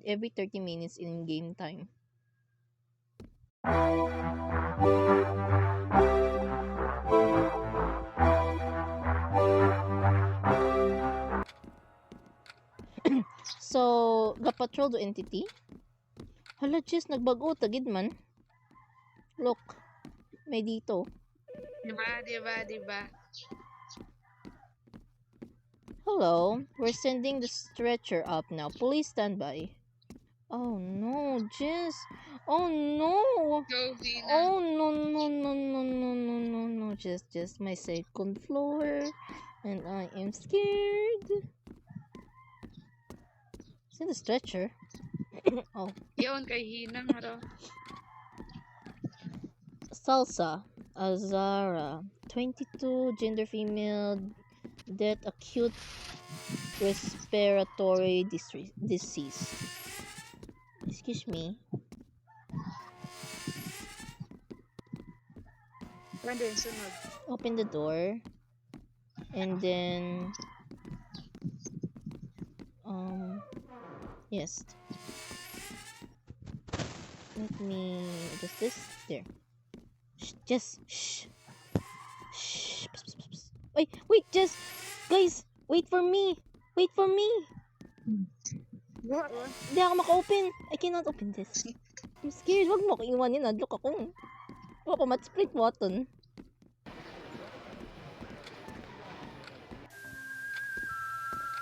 every 30 minutes in game time. So, ga-patrol do entity? Hala, Jess, nagbago, tagid man. Look, may dito. Diba? Hello, we're sending the stretcher up now. Please stand by. Oh no, Jess. Oh no. Go, Dina. Oh no, just my second floor, and I am scared. Is it the stretcher? Oh, Yun, kay Hinang, haro. Salsa, Azara, 22, gender female, death, acute respiratory disease. Excuse me. Ano yung sunod? Open the door, and then yes. Let me adjust this. There. Shh, Jess. Shh. Shh. Psst, psst, psst. Wait, Jess. Guys, wait for me. Wait for me. What? Hindi ako maka-open. I cannot open this. I'm scared. Wag mo ako iwanin. Nadlock ako. Wala pa mat-split button.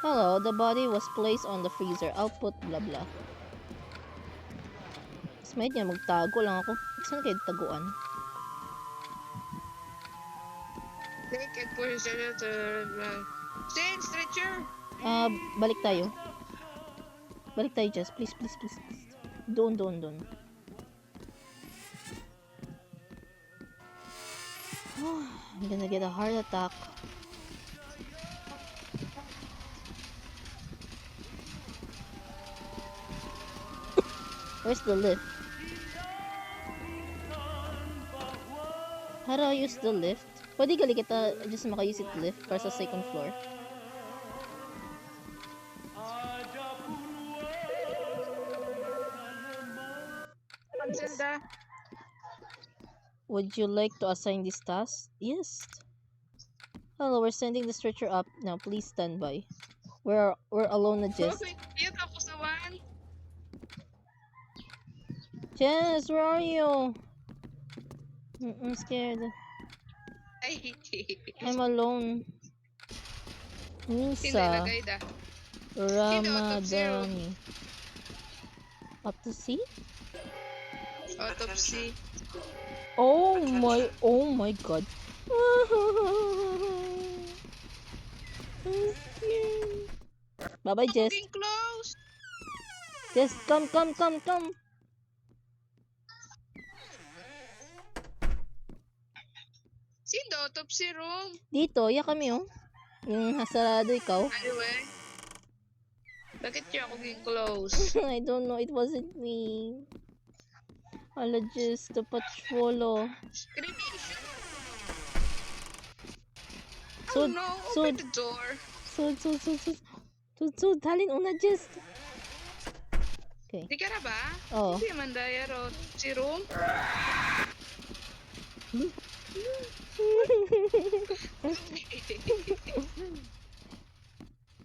Hello, the body was placed on the freezer. Output blah blah. Smite niya, magtago lang ako. Saan kayo taguan? Take it for stretcher. Stretcher! Balik tayo. Balik tayo, Jess. Please. Doon. I'm gonna get a heart attack. Where's the lift? How do I use the lift? Pwede gali kita just maka-use it lift para sa second floor. Pagsenda. Would you like to assign this task? Yes. Hello, we're sending the stretcher up now. Please stand by. We're alone na Jess. Okay, yun ako sa one. Jess, where are you? I'm scared. I hate it. I'm alone. Hindi Nisa. lagay da. Ramadani. Up to see? Autopsy. Oh my god. I'm scared. Bye-bye, Jess. Getting close. Jess, come. Sino autopsy room? Dito, ya kami oh. Yung hasarado ikaw. Anyway. Bakit niya ako getting close? I don't know, it wasn't me. Ala, Jess, the patrolo. Cremation. So, Oh no, open the door. So, halin una, Jess. Okay. Di ka na ba? Oo. Hindi man daya si room.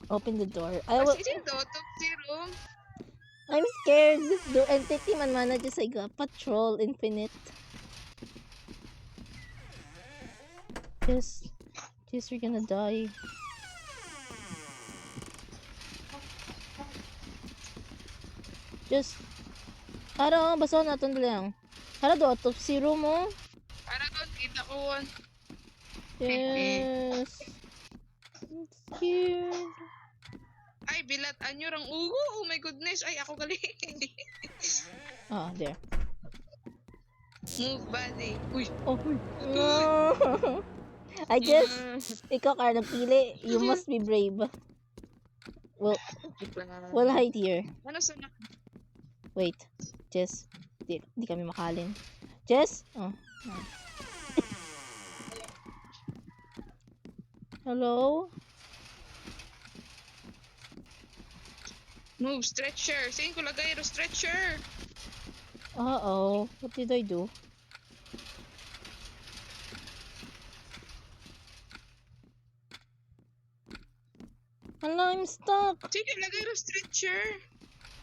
Open the door. Kasi dito, autopsy room. I'm scared. The entity man manages I got patrol infinite. Jess, you're gonna die. Just, hara, basa natin lang. Hara do, autopsy room mo. Para doon, kita ko one. Yes. I'm scared. Ay, bilat anyo rang ugo. Oh my goodness. Ay, ako gali. There. Move body. Uy. Oh, no. I guess, ikaw ka nagpili. You must be brave. We'll hide here. Ano sa nak? Wait, Jess. Di kami makalin. Jess? Oh. Hello? Move, stretcher. Saan ko lagay ro stretcher? Uh-oh. What did I do? Hala, I'm stuck. Sige, lagay ro stretcher.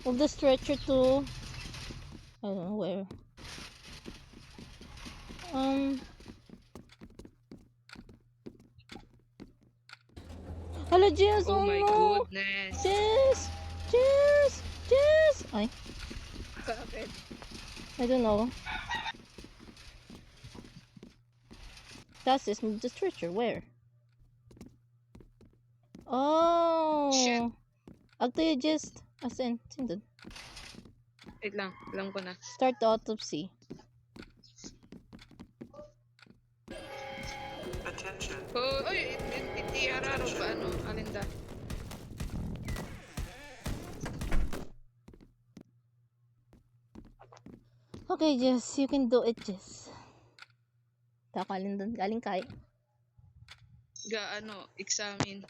Move the stretcher to... I don't know where. Hala, Jess! Oh Oh my no! goodness. Jess! Jess! Jess! Ay, Bakit? I don't know. That's this. Move the stretcher. Where? Oh! Shit. Agto you just... Asan? Sindun. Wait lang. Alam ko na. Start the autopsy. Attention. Oh, oy, itiara ro ba ano? Alinda. Okay, Jess. You can do it, Jess. Takalin dun. Galing kay. Ga ano, examine.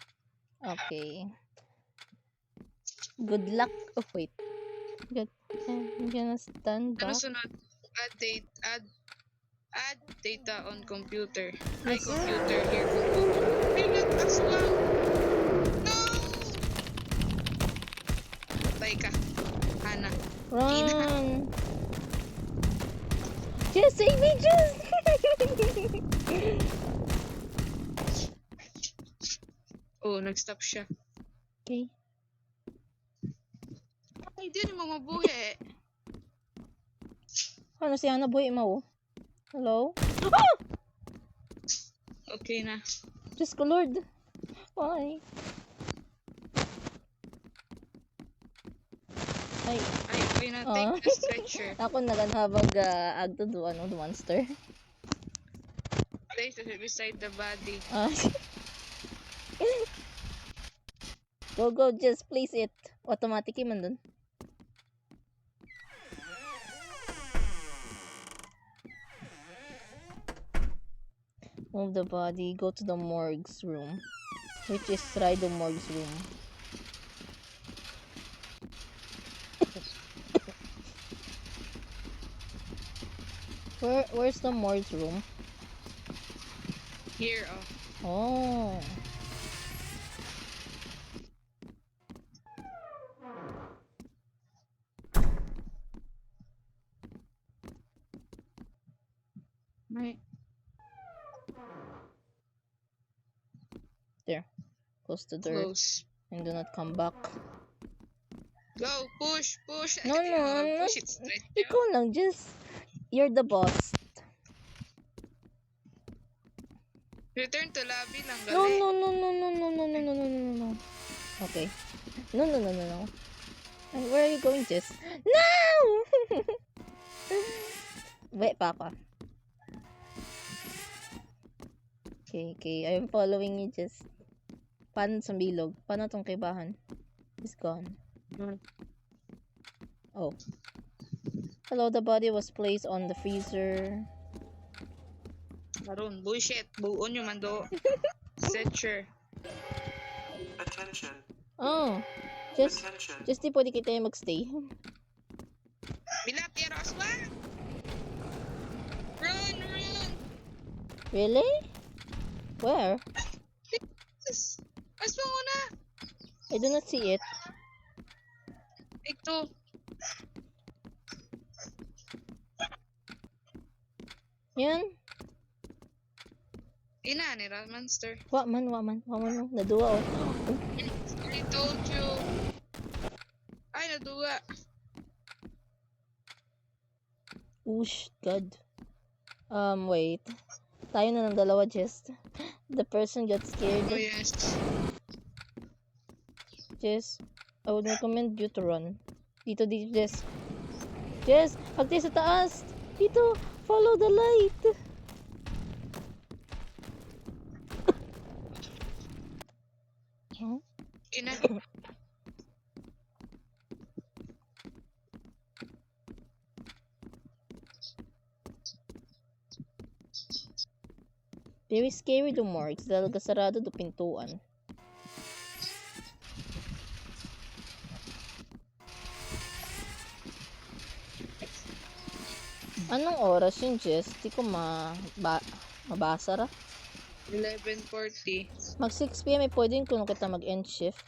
Okay. Good luck. Oh, wait. Good. I'm gonna stand Ano back. sunod? Add data on computer. Ay, Yes. computer. Here, computer. Pilat, aswang! No! Patay ka. Hana. Run! Jess, save me, Jess! Oh, nag-stop siya. Okay. Ay, di mo mabuhi. Ano si Hana Boy mo? Hello? Okay na. Diyos ko, Lord. Why? Ay, Ay, okay na. Take the stretcher. ako naganhabag agto do ano, the monster. Place it beside the body. Ah. Go, just place it. Automatic man dun. Move the body, go to the morgue's room. Which is Rido Morgue's room. Where's the morgue's room? Here, oh. Oh. May... There. Close the door Close. and do not come back. Go, push, push. No, I'm not. Push it straight. Ikaw lang, just... You're the boss. Return to lobby lang, No, gali. no. Okay. No. And where are you going, Jess? No! Wait, Papa. Okay. I'm following you, Jess. Paano sa bilog? Paano tong kaibahan? He's gone. Oh. Hello, the body was placed on the freezer. Maroon, bullshit. Buon yung mando. Stretcher. Attention. Oh. Just Attention. di pwede kita magstay. Bilat, yaro, aswang! Run! Really? Where? Aswang mo na! I do not see it. Ito. Yan. Ina, ni Monster. Wa man. Naduwa, oh. I told you. Ay, naduwa. Oosh, God. Wait. Tayo na ng dalawa, just. The person got scared. Oh, yes. Jess, I would recommend you to run. Dito, Jess. Jess, pagti sa taas. Dito, follow the light. Huh? Ina. Very scary do morgues dahil sarado do pintuan. Anong oras yun, Jess? Di ko mabasa ra. 11:40. Mag 6 p.m. ay pwede yun kung kita mag-end shift.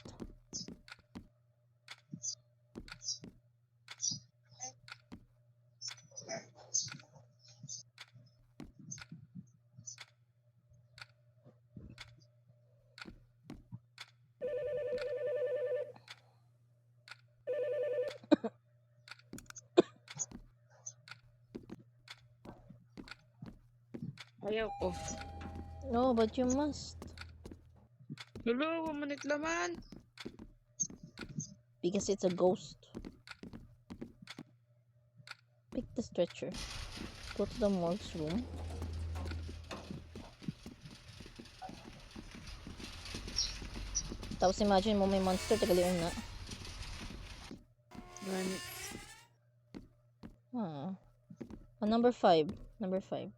Ayaw ko. No, but you must. Hello, manit laman. Because it's a ghost. Pick the stretcher. Go to the morgue's room. Tapos imagine mo may monster, tagaliun na. Ganit. Ah. Oh, number 5. Number 5.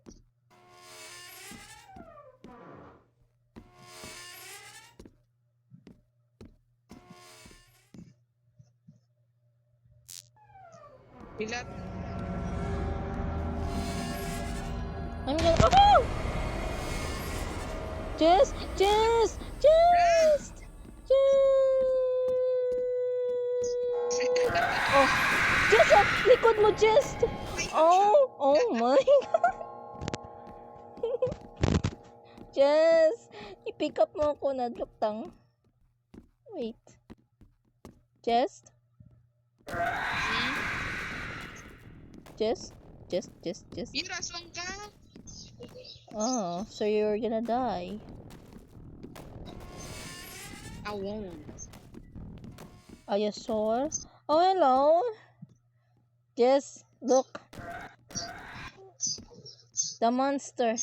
Bilat. I'm gonna. Oh! Jess! Jess! Jess! Oh! Jess! Oh! Likod mo, Jess! Oh! Oh my God! Jess! I-pick up mo ako na duktang. Wait. Jess? Jess? Jess? Yung raswang ka. Oh, so you're gonna die. I won't. Are you sure? Oh, hello. Jess, look. The monster.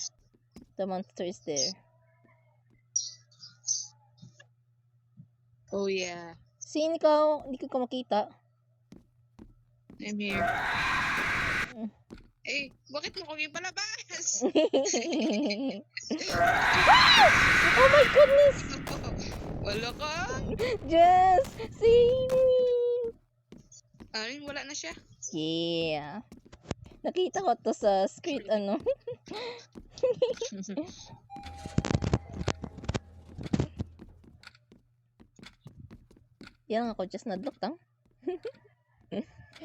The monster is there. Oh yeah. Sino ikaw? Hindi ko makita. I'm here. Eh, bakit mo kami palabas? Oh my goodness! Wala ka? Jess, save me! Ay, wala na siya. Yeah. Nakita ko to sa screen, ano? Yan ako, just nadlock tang.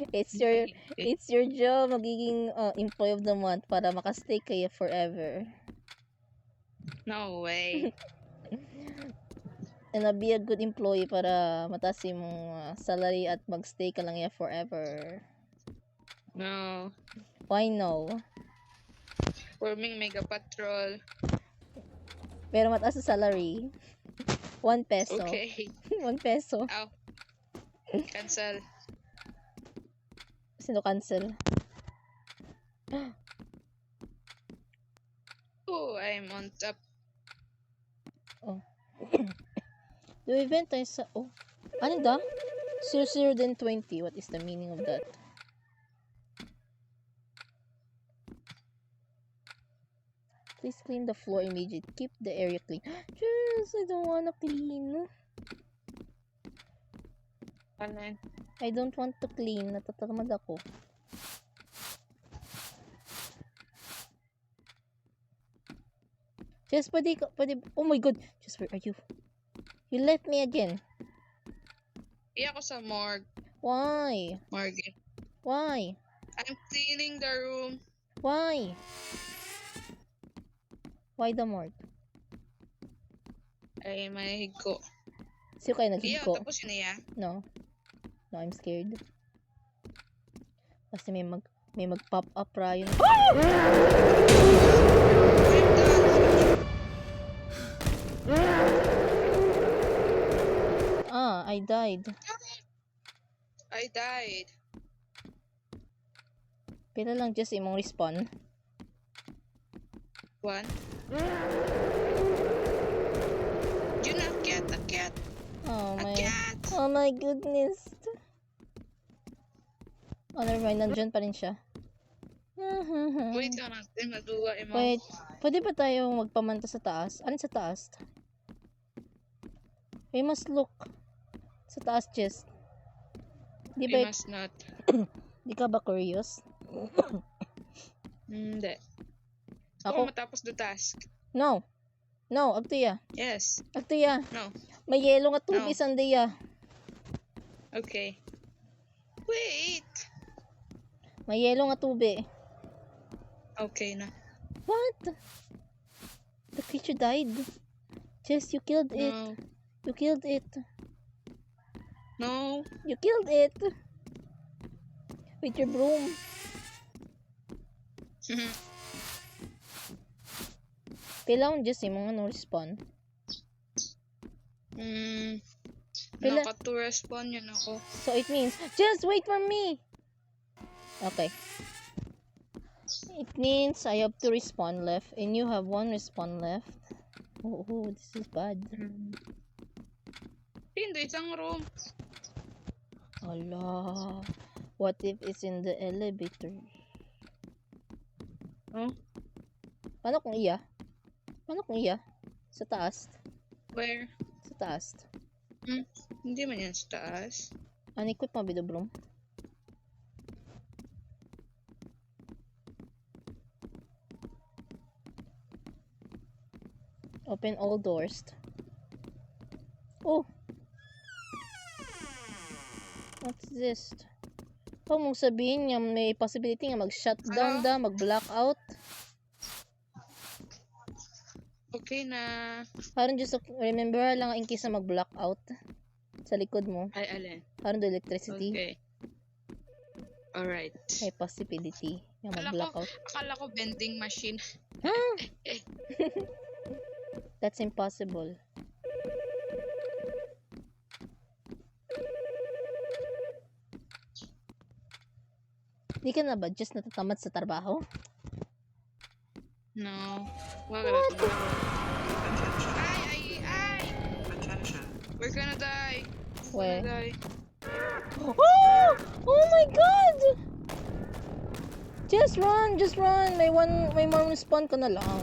It's your job magiging employee of the month para makastay kayo forever. No way. And be a good employee para mataas yung salary at magstay ka lang yan forever. No. Why no? Forming Mega Patrol. Pero mataas sa salary. 1 peso. Okay. 1 peso. Ow. Cancel. Sino cancel? Oh, I'm on top. Do event tayo sa... Oh. Ano da? 00 then 20. What is the meaning of that? Please clean the floor immediately. Keep the area clean. Jeez, I don't wanna clean. Ano yun? I don't want to clean. Natatamad ako. Just pwede. Oh my god. Just where are you? You left me again. Iya ako sa morgue. Why? Morgue. Why? I'm cleaning the room. Why? Why the morgue? Ay, may higko. Sino kayo Iya, naghigko? tapos yun iya. No. No, I'm scared. Kasi may mag-pop up Ryan. Ah, I died. I died. Pila lang just imong respawn. 1. Yun na, akyat. Oh my. Akyat! Oh my goodness. Oh, never mind. Nandyan pa rin siya. Wait ka natin, maduwa mo. Wait. Pwede ba tayo magpamanta sa taas? Ano sa taas? We must look. Sa taas, Jess. Di We ba, must not. di ka ba curious? Hindi. Gusto Ako? ko matapos the task. No. No, Agtuya. Yes. Agtuya. No. May yelo nga tubi No. sandiya. Okay. Wait. May yelo nga tubi. Okay na. What? The creature died. Jess, you killed it. No. You killed it. No. You killed it. With your broom. Kailangan Jess yung mga no-respawn. Pila- Naka to respawn yun ako. So it means, just wait for me! Okay. It means I have 2 respawn left and you have 1 respawn left. Oh, this is bad. Hindi, isang room. Allah. What if it's in the elevator? Oh? Paano kung iya? Paano kung iya? Sa taas? Where? Sa taas. Hindi man yan sa taas. Anikot pa bidobrom. Open all doors. Oh! What's this? Huwag mong sabihin nga may possibility nga mag-shutdown da, mag-blackout. Okay na. Parang just remember lang in case na mag-blackout sa likod mo. Ay, alin? Parang the electricity. Okay. Alright. May possibility nga Akala mag-blackout. ko vending machine. Huh? That's impossible. Di ka na ba just natatamad sa trabaho? No. Wag na to. Attention. Ay! Attention. We're gonna die. Where? We're gonna die. Oh! Oh my god! Just run! Just run! May more respawn ka na lang.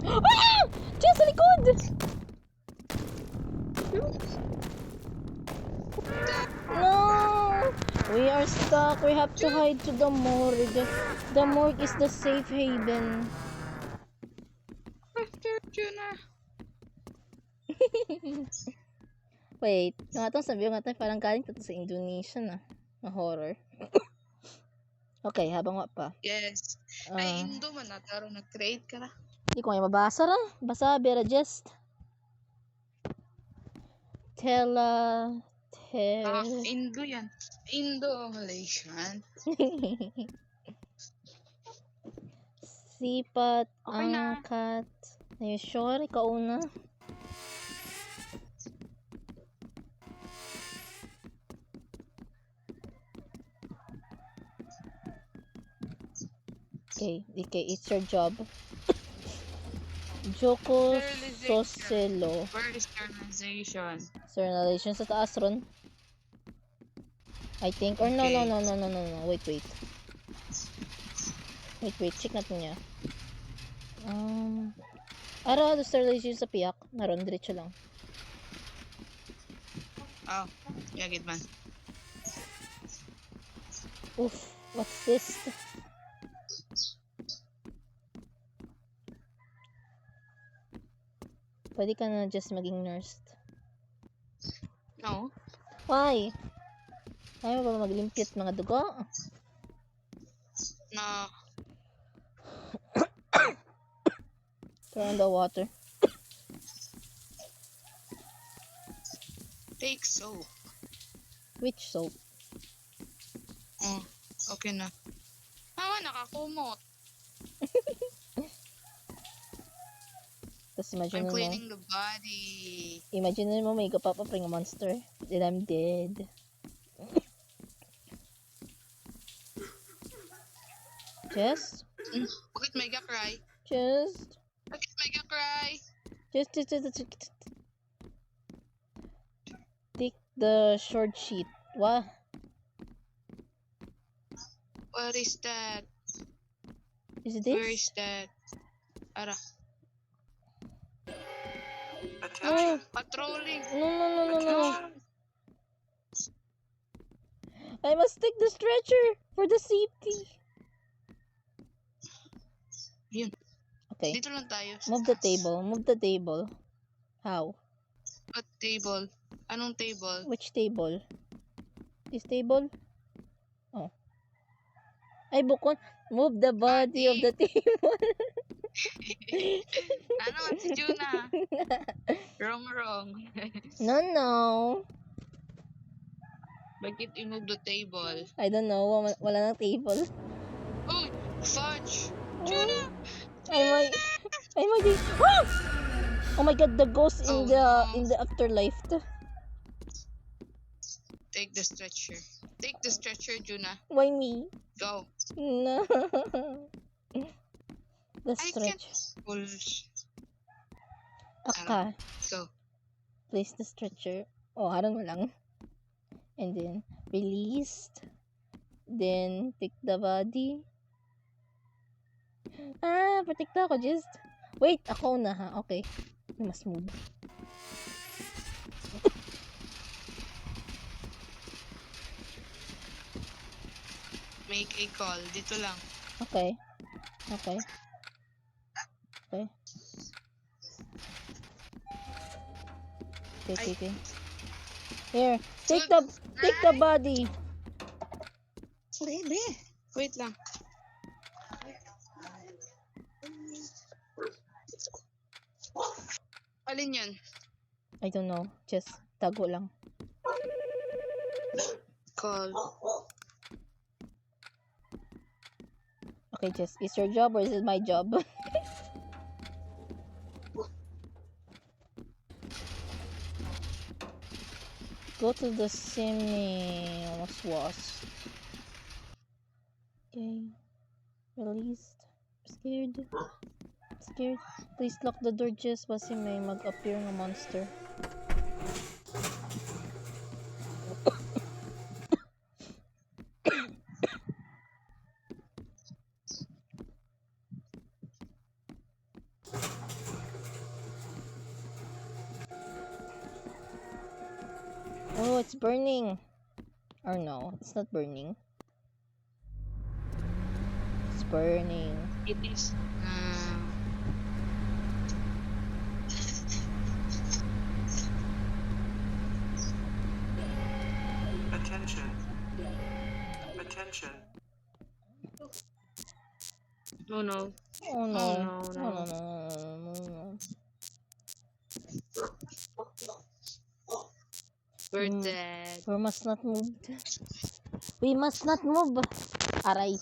Ah! Just sa likod! No! We are stuck. We have to hide to the morgue. The morgue is the safe haven. After you na. Wait, yung atong sabi yung atong parang galing to sa Indonesia na horror. Okay, habang wa pa. Yes. Ay, Indo man na. Taro, nag-create ka na. Hindi ko nga mabasa ra. Basa, Bera just. Indo yan. Indo, Malaysian. Sipat, Okay na. angkat. Are you sure? Ikaw una? Okay, it's your job. Joko Soselo. Where is sterilization? Sterilization sa taas ron. I think. Or no. Okay. Wait. Wait. Check natin niya. Ara, sterilization sa piyak. Naroon, diretso lang. Oh, yeah, good man. Oof, what's this? Pwede ka na just maging nurse. No. Why? Ayaw mo ba maglimpit mga dugo? No. Turn on the water. Take soap. Which soap? Oh, okay na. Nakakumot. Tapos imagine I'm mo, cleaning the body. may kapapapring monster. Then I'm dead. Just? Bakit may cry? Just? Bakit may cry? Just. Take the short sheet. What? What is that? Is Where this? is that? Ara. Attention. Patrolling. No. I must take the stretcher for the safety. Yun. Okay. Dito lang tayo. sa Move the taas. table. Move the table. How? What table? Anong table? Which table? This table? Oh. Ay, bukon. Move the body of the table. Ano naman si Juna? Wrong. No. Bakit i-move the table? I don't know. Wala nang table. Uy! Fudge! Juna! I might. Ah! Oh my god, the ghost Oh, in the afterlife. Take the stretcher. Take the stretcher, Juna. Why me? Go. No. The I can't stretch. pull. Okay. Go. Place the stretcher. Oh, harang mo lang. And then, released. Then, take the body. Ah, protect ako, just. Wait, ako na ha. Okay. You must move. Make a call. Dito lang. Okay. Okay. Okay. Okay. Here, take the body. Be. Wait lang. Alin yan? I don't know. Just tago lang. Call. Okay, Jess. Is your job or is it my job? Go to the semi. Was. Okay. Released. Scared. Please lock the door, Jess. Kasi may mag-appear ng monster. Oh, it's burning. Or no, it's not burning. It's burning. It is. Attention. Oh no. Oh no. Oh, no. No. We're dead. We must not move. We must not move. Aray.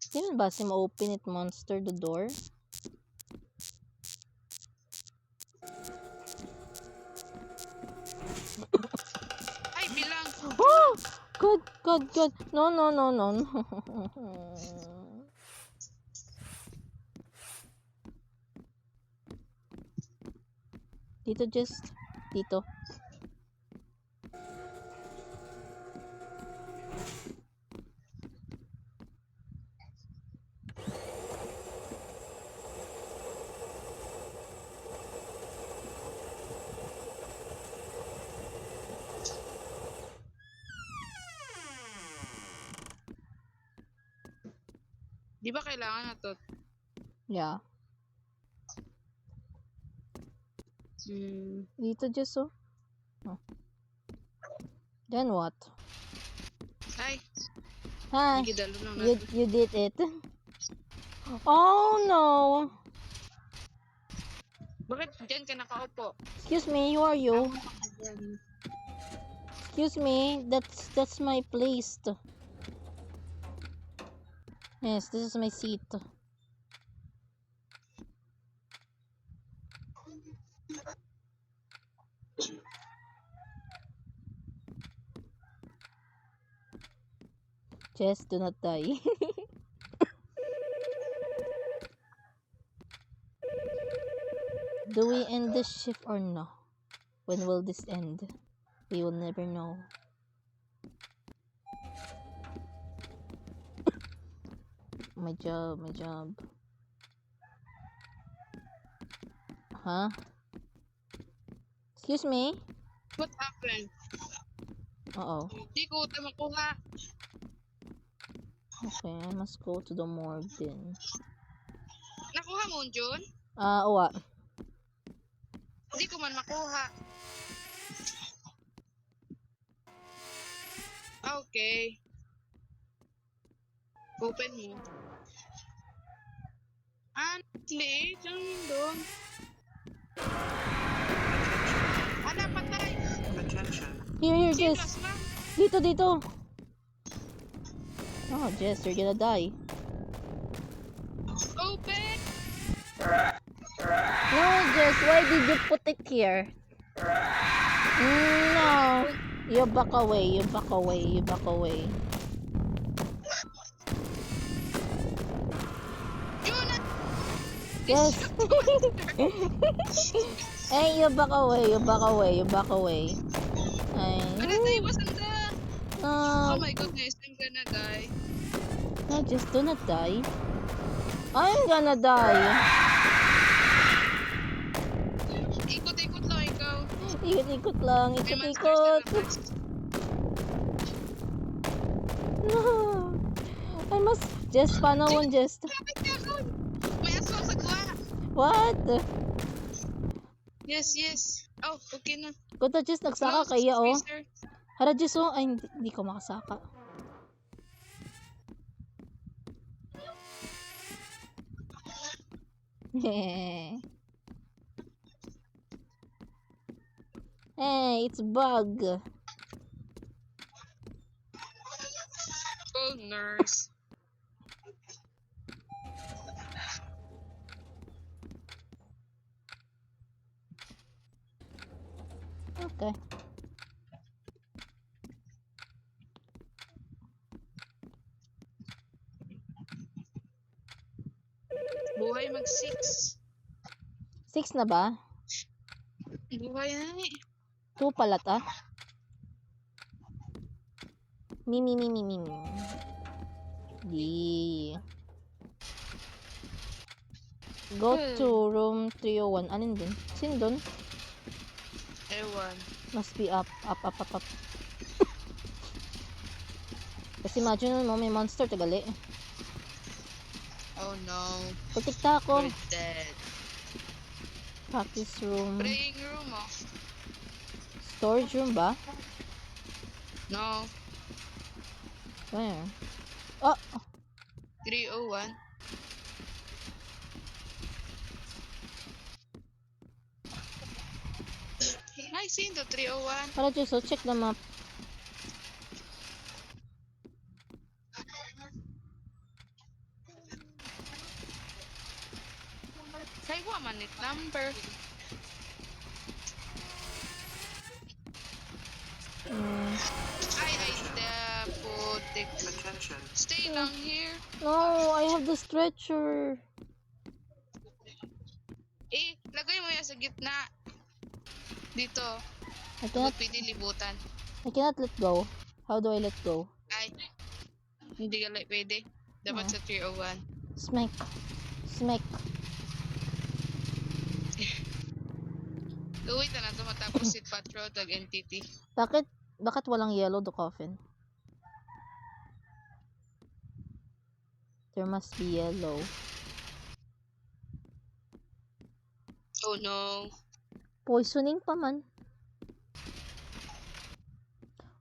Sino ba si ma-open it monster the door? Ay, bilang. Oh! God. No. Dito, just. Dito. Di ba kailangan na to? Yeah. Dito, just oh. Then what? Ay, Hi. nagidalo lang natin. You did it. Oh no. Bakit dyan ka nakaupo? Excuse me, who are you? Excuse me, that's my place. Yes, this is my seat. Jess, do not die. Do we end this shift or no? When will this end? We will never know. My job. Huh? Excuse me? What happened? Uh-oh. Di ko ito makuha. Okay, I must go to the morgue then. Nakuha mo, Jun? Uwa. Hindi ko man makuha. Okay. Open mo. Honestly, dyan doon. Ana, patay! Attention. Here, Jess. Serious lang. Dito. Oh, Jess, you're gonna die. Open! No, Jess, why did you put it here? No. You back away. Yun na! Yes. Hey, you back away. Ay. Ano tayo, masanda? Oh No, my goodness, I'm gonna die. no, just do not die. I'm gonna die. Ikot-ikot lang ikaw. Ikot-ikot lang, May monsters ikot-ikot. na naman. No. I must just panahon just. Kapit ka ako! May aswang sa kuha. What? Yes. Oh, okay na. Kunta just nagsaka Close, kaya oh. freezer. Hara just oh. Ay, hindi ko makasaka. Hey, it's bug. Oh, nurse. Okay. Buhay mag-6. 6 na ba? Buhay na eh. 2 pala ta. Mi. Di. Go to room 301. Anin dun? Sin dun? Ewan. Must be up. Kasi imagine mo may monster tagali. Oh no. Putikta ako. We're dead. Practice room. Praying room oh. Storage room ba? No. Where? Oh! 301. I seen the 301. Para just so check the map. Say what man it number. I the putik. Attention. Stay lang here. No, I have the stretcher. Lagay mo yan sa gitna. Dito. I Huwag cannot, pwede libutan. I cannot let go. How do I let go? Ay. Hindi ka like pwede. Dapat sa 301. Smack. Gawin na to matapos si Patrol tag entity. Bakit walang yellow the coffin? There must be yellow. Oh no. Poisoning pa man.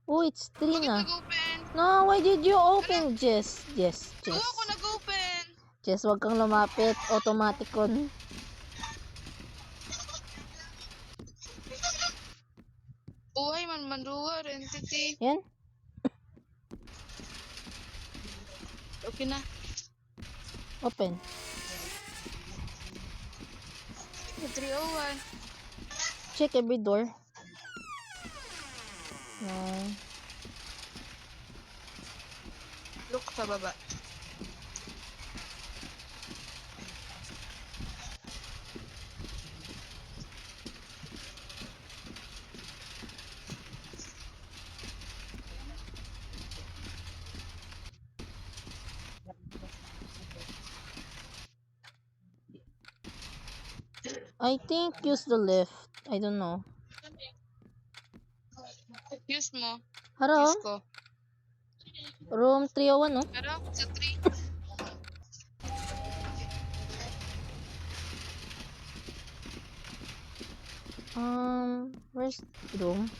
Oh, it's 3 Bakit na. nag-open? No, why did you open? Jess. Oo, ako nag-open. Jess, wag kang lumapit. Automatic on. Buhay man manduwar entity. Yan. Okay na. Open. 301. Check every door. No. Look sa baba. I think use the lift. I don't know. Use mo. Haro, Use ko. room 301, no? Pero, sa 3. Where's room?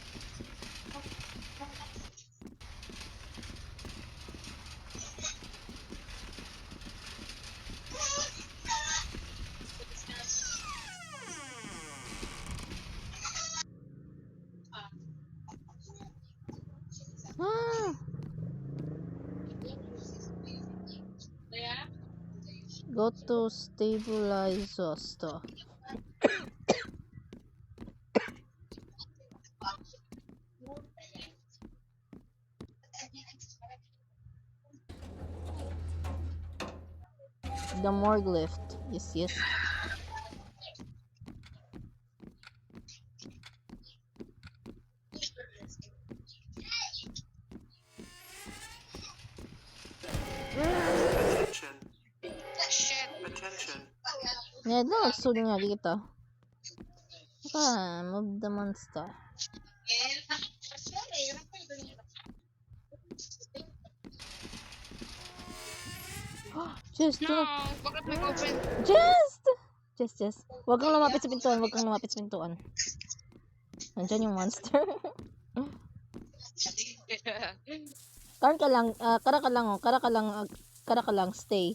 Ah, go to stabilize stuff. The morgue lift. Yes, yes. Attention. Shit. Attention. Yeah, no, so nga dito. Move the monster. Just, No, bakit nag-open? just. Wag kang lumapit sa pintuan, wag kang lumapit sa pintuan. Nandiyan yung monster. Kara ka lang, kara ka lang, stay.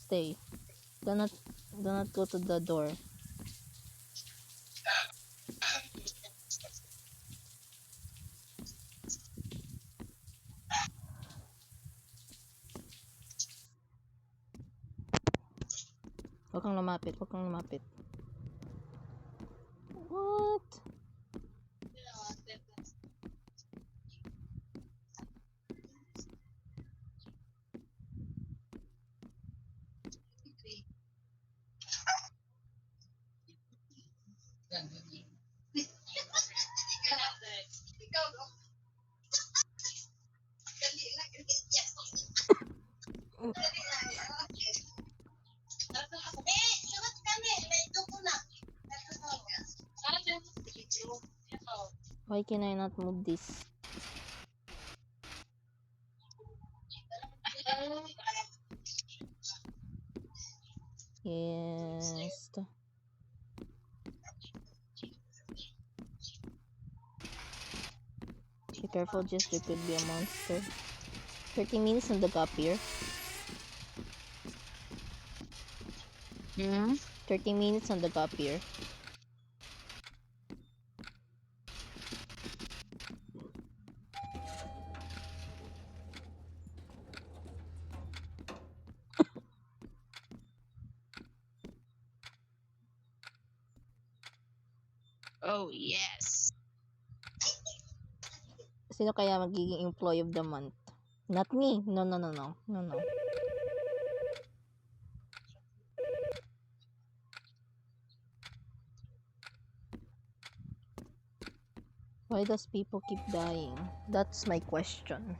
Do not go to the door. Wag kang lumapit. What? Why can I not move this? Yes. Be careful, just there could be a monster. 30 minutes on the gap here. 30 minutes on the gap here. Oh, yes. Sino kaya magiging employee of the month? Not me. No. Why does people keep dying? That's my question.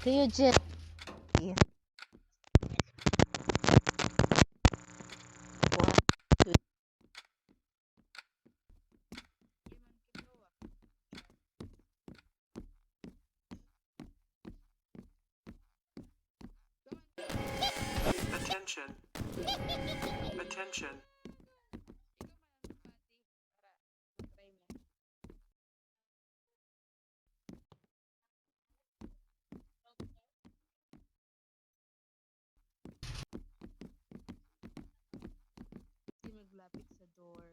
Do you just... Attention. Attention. Maglapit sa door.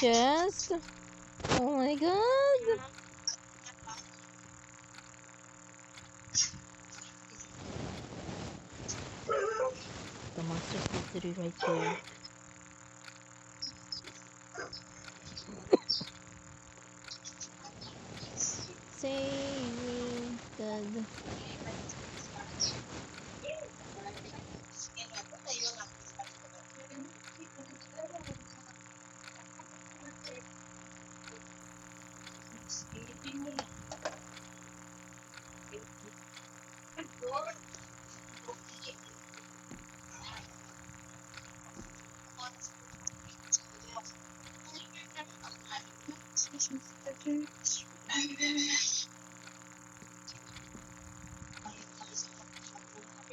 chest. Oh my god. The monster's literally right there. Save me, God.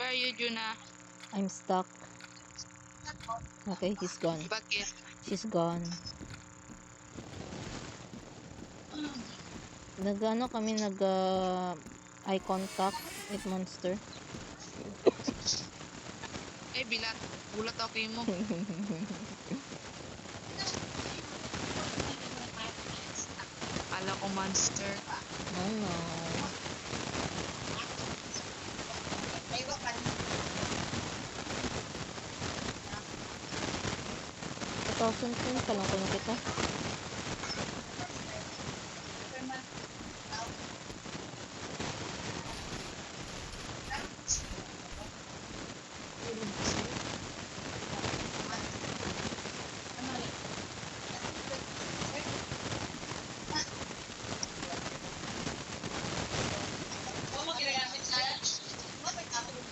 Where are you, Juna? I'm stuck. Okay, he's gone. Bakit? She's gone. Nag-ano kami, eye contact with monster. Eh, bilat. Gulat ako mo. Kala ko monster. No, no. Thousand pa lang kung kita.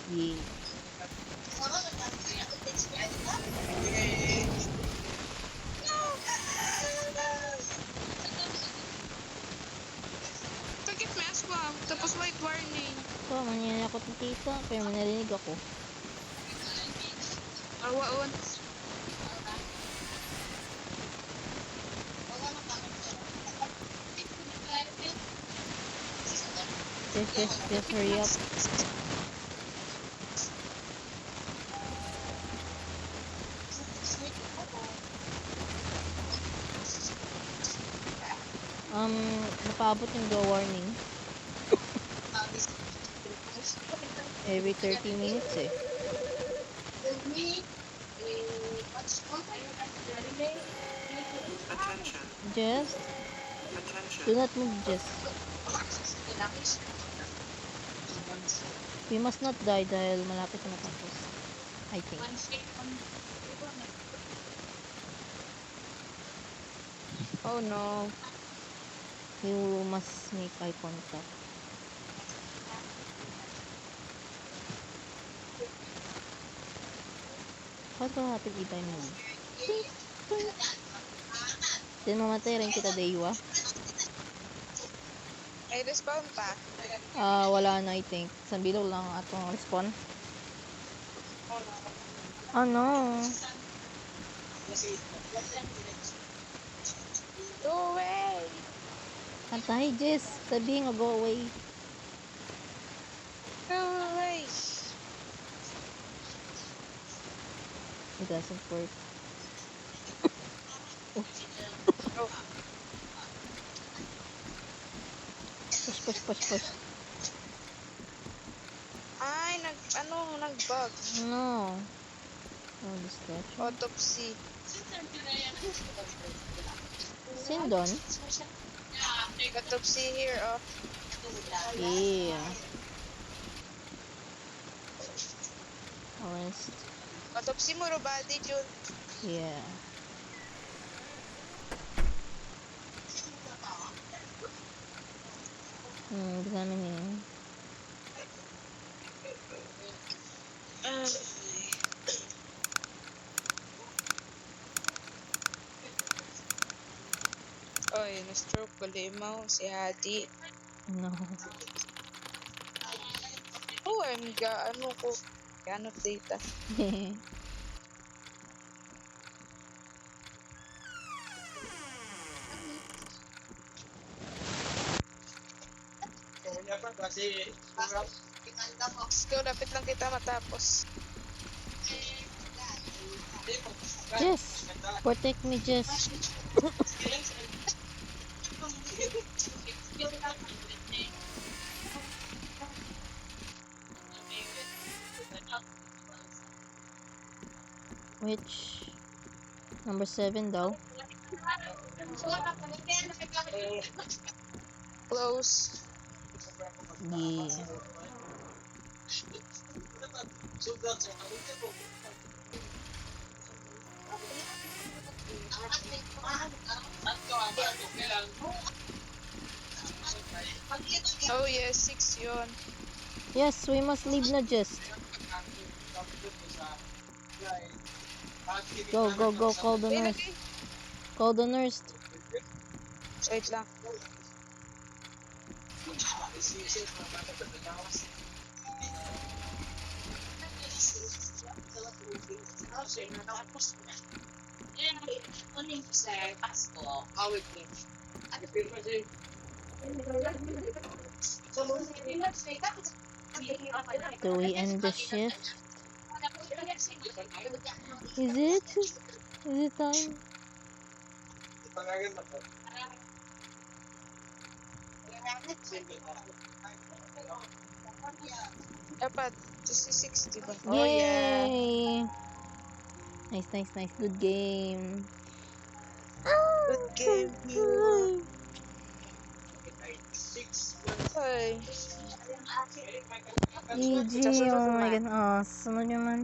Yeah. Bakit may aswang? Tapos white warning. So, manyanakot ni tita, pero manalinig ako. Awaon. Just hurry up. Napaabot yung go warning. Every 30 minutes eh. Attention. Just, Attention. do not move, just. We must not die dahil malapit na matapos. I think. Oh no. You must make eye contact. What will happen if I move? Then mamatay rin kita, Deiwa. May respawn pa. Wala na, I think. Sa below lang atong respawn. Oh no. Go away! Antay, Jess. Sabihin nga, go away. Go away! It doesn't work. Oh. Push. Ay, nag-bug. No. Oh, distraction. Autopsy. Sindon? Autopsy here, oh. Yeah. Arrest. Autopsy mo, body, Jun. Yeah. Examining. Oy, na-stroke ko limaw si Hadi. No. Oh, ano ko. Ano data. Go, dapat lang kita matapos. Jess, protect me, Jess. Which number 7 daw? Close. Yeah. Oh yes, 6 yun. Yes, we must leave na just. Go, go, go, call the Ay, nurse. lagi. Call the nurse. Wait lang. Do we end the shift? Is it? Is it time? Dapat, 2 diba? Oh yeah. Yay! Nice, nice, nice. Good game. Good game, you. Ay. GG. Sa sunod Oh my naman. god. Oh, sunod naman.